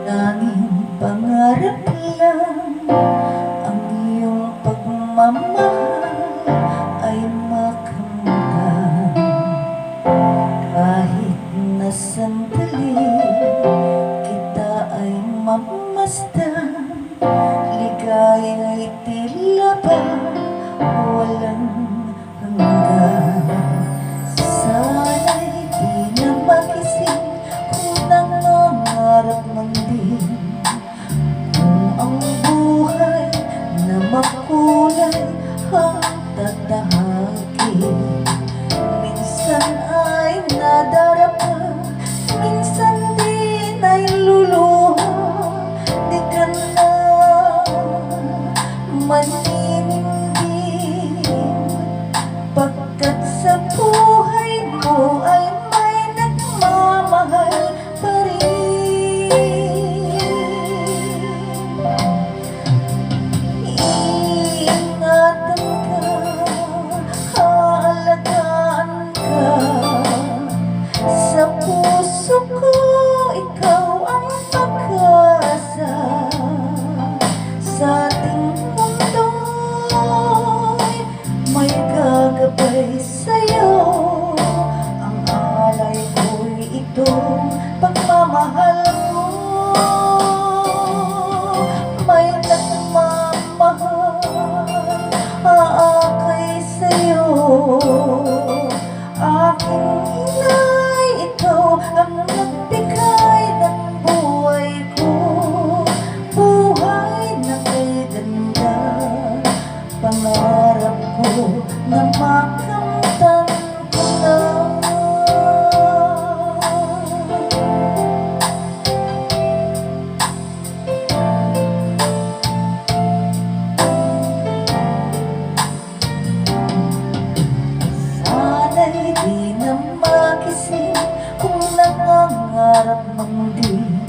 Tanging pangarap lang ang iyong pagmamahal ay makamtan. Kahit na sandali kita ay mamasdan, ligaya'y tila ba walang hanggan. Sana'y di na magising kung nangangarap man din, kung ang buhay na makulay ang tatahakin. Minsan ay nadarapa, minsan din ay luluha. Di ka na maninindim, pagkat sa buhay mo ay may nagmamahal pa rin. Iingatan ka, haalagaan ka, sa puso ko ikaw ang pag-asa. Sa ating mundo'y may gagabay sa'yo, ang alay ko'y itong pagmamahal mo. May nagmamahal aakay sa'yo, aking inay, ikaw ang nagbigay ng buhay ko. Buhay na kay ganda, pangarap ko na makamtan ko na. Sana'y di na magising kung nangangarap man din,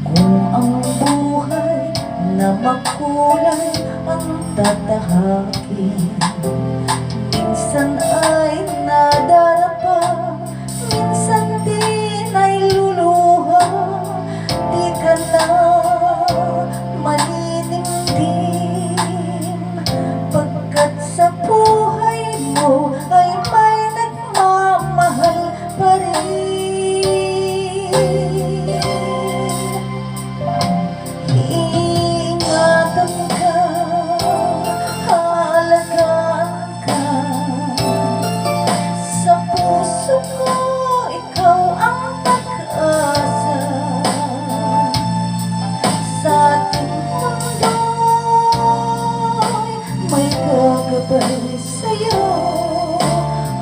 kung ang buhay na makulay ang tatahakin. Minsan ay nadarapa, minsan din ay luluha. Di ka na maninindim, pagkat sa buhay mo ay may nagmamahal pa rin. Iingatan ka, haalagaan ka, sa puso ko ikaw ang pag-asa. Sa ating mundo'y may gagabay sa'yo,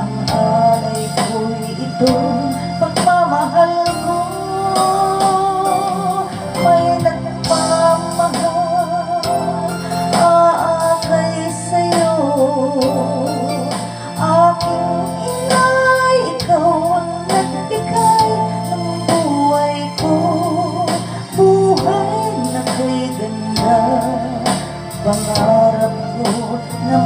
ang alay ko'y itong pagmamahal mo. May nagmamahal aakay sa'yo, aking inay, ikaw ang nagbigay ng buhay ko. Buhay na kay ganda, pangarap ko na